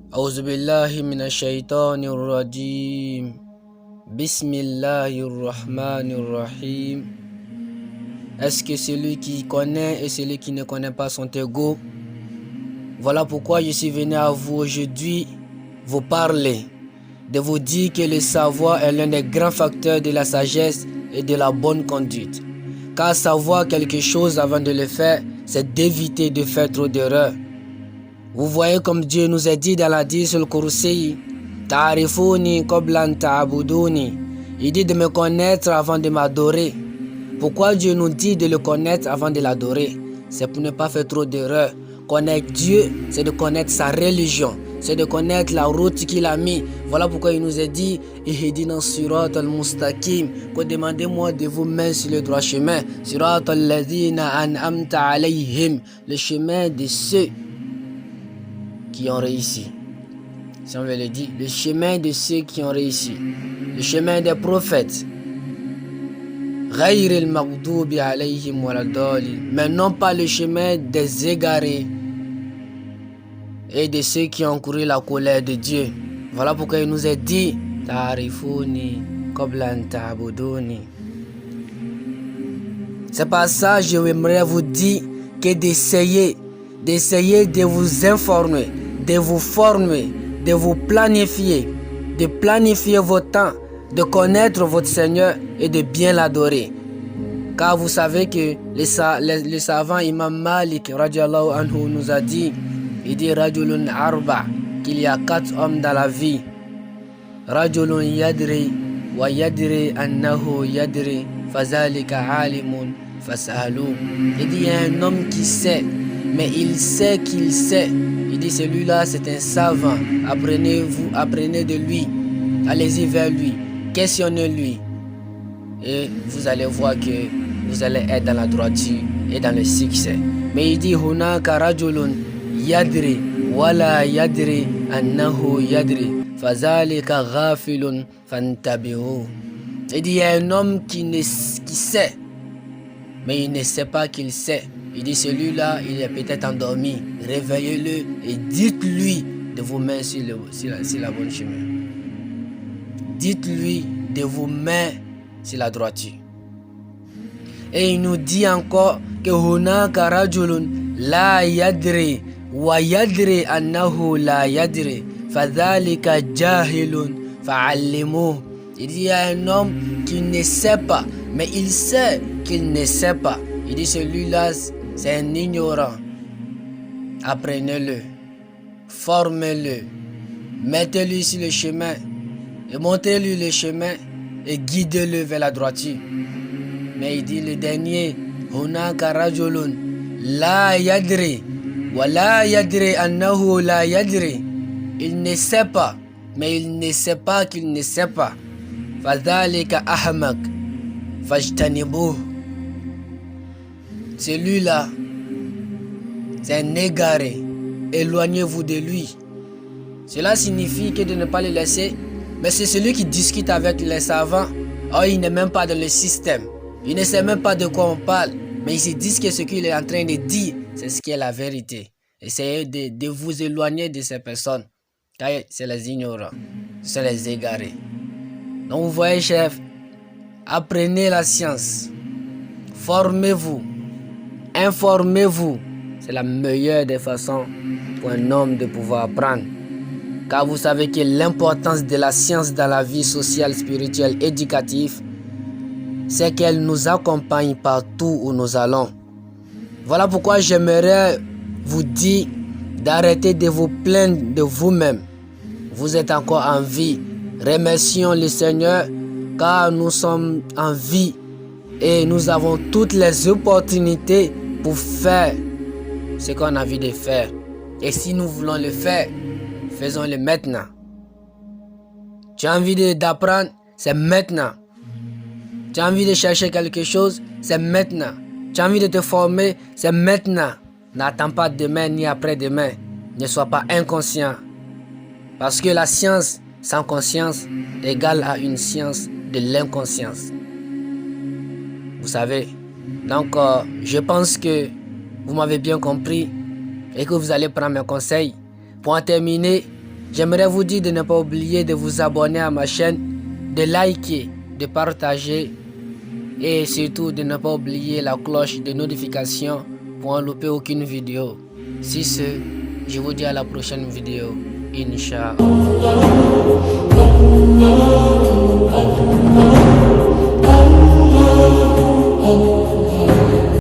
أعوذ بالله من الشيطان الرجيم بسم الله الرحمن الرحيم. Est-ce que celui qui connaît et celui qui ne connaît pas sont égaux? Voilà pourquoi je suis venu à vous aujourd'hui vous parler, de vous dire que le savoir est l'un des grands facteurs de la sagesse et de la bonne conduite. Car savoir quelque chose avant de le faire, c'est d'éviter de faire trop d'erreurs. Vous voyez comme Dieu nous a dit dans l'Hadith al-Kursi, Ta'rifuni qabla ta'buduni. Il dit de me connaître avant de m'adorer. Pourquoi Dieu nous dit de le connaître avant de l'adorer? C'est pour ne pas faire trop d'erreurs. Connaître Dieu, c'est de connaître sa religion, c'est de connaître la route qu'il a mis. Voilà pourquoi il nous a dit Ihdina sirat al-mustaqim, que demandez-moi de vous mettre sur le droit chemin. Sirat al-ladhina an'amta alayhim, le chemin de ceux qui ont réussi. Si on veut le dire, le chemin de ceux qui ont réussi, le chemin des prophètes. Ghayril maghdubi alayhim waladdallin, mais non pas le chemin des égarés et de ceux qui ont couru la colère de Dieu. Voilà pourquoi il nous a dit Ta'rifuni qabla an ta'buduni. C'est par ça que j'aimerais vous dire que d'essayer de vous informer, de vous former, de vous planifier, de planifier votre temps, de connaître votre Seigneur et de bien l'adorer. Car vous savez que le savant Imam Malik radiallahu anhu nous a dit, il dit Rajulun arba, qu'il y a 4 hommes dans la vie. Rajulun yadri wa yadri annahu yadri fazalika alimun fasalu. Il dit il y a un homme qui sait, mais il sait qu'il sait. Il dit celui-là c'est un savant. Apprenez de lui. Allez-y vers lui. Questionnez-lui. Et vous allez voir que vous allez être dans la droiture et dans le succès. Mais il dit Hunaka rajulun yadri wala yadri annahu yadri fazalika ghafilun fantabihu. Il dit il y a un homme qui sait, mais il ne sait pas qu'il sait. Il dit celui-là il est peut-être endormi. Réveillez-le et dites-lui de vous mettre sur la bonne chemin. Dites-lui de vous mettre sur la droiture. Et il nous dit encore que hunaka rajulun la yadri wa yadri annahu la yadri fadhalika jahilun fa'allimuhu. Il dit il y a un homme qui ne sait pas, mais il sait qu'il ne sait pas. Il dit celui-là c'est un ignorant. Apprenez-le, formez-le, mettez-lui sur le chemin et montrez-lui le chemin et guidez-le vers la droiture. Mais il dit le dernier, hunaka rajulun la yadri wa la yadri annahu la yadri. Il ne sait pas, mais il ne sait pas qu'il ne sait pas. Fadhalika ahmak fajtanibuh. Celui-là, c'est un égaré. Éloignez-vous de lui. Cela signifie que de ne pas le laisser. Mais c'est celui qui discute avec les savants. Oh, il n'est même pas dans le système. Il ne sait même pas de quoi on parle. Mais il se dit que ce qu'il est en train de dire, c'est ce qui est la vérité. Essayez de vous éloigner de ces personnes. Car c'est les ignorants. C'est les égarés. Donc vous voyez, chef, apprenez la science. Formez-vous. Informez-vous. C'est la meilleure des façons pour un homme de pouvoir apprendre. Car vous savez que l'importance de la science dans la vie sociale, spirituelle, éducative, c'est qu'elle nous accompagne partout où nous allons. Voilà pourquoi j'aimerais vous dire d'arrêter de vous plaindre de vous-même. Vous êtes encore en vie. Remercions le Seigneur car nous sommes en vie et nous avons toutes les opportunités pour faire ce qu'on a envie de faire. Et si nous voulons le faire, faisons-le maintenant. Tu as envie d'apprendre, c'est maintenant. Tu as envie de chercher quelque chose, c'est maintenant. Tu as envie de te former, c'est maintenant. N'attends pas demain ni après-demain. Ne sois pas inconscient. Parce que la science sans conscience égale à une science de l'inconscience. Vous savez. Donc, je pense que vous m'avez bien compris et que vous allez prendre mes conseils. Pour en terminer, J'aimerais vous dire de ne pas oublier de vous abonner à ma chaîne, de liker, de partager et surtout de ne pas oublier la cloche de notification pour ne louper aucune vidéo. Si ce, je vous dis à la prochaine vidéo. Inch'Allah.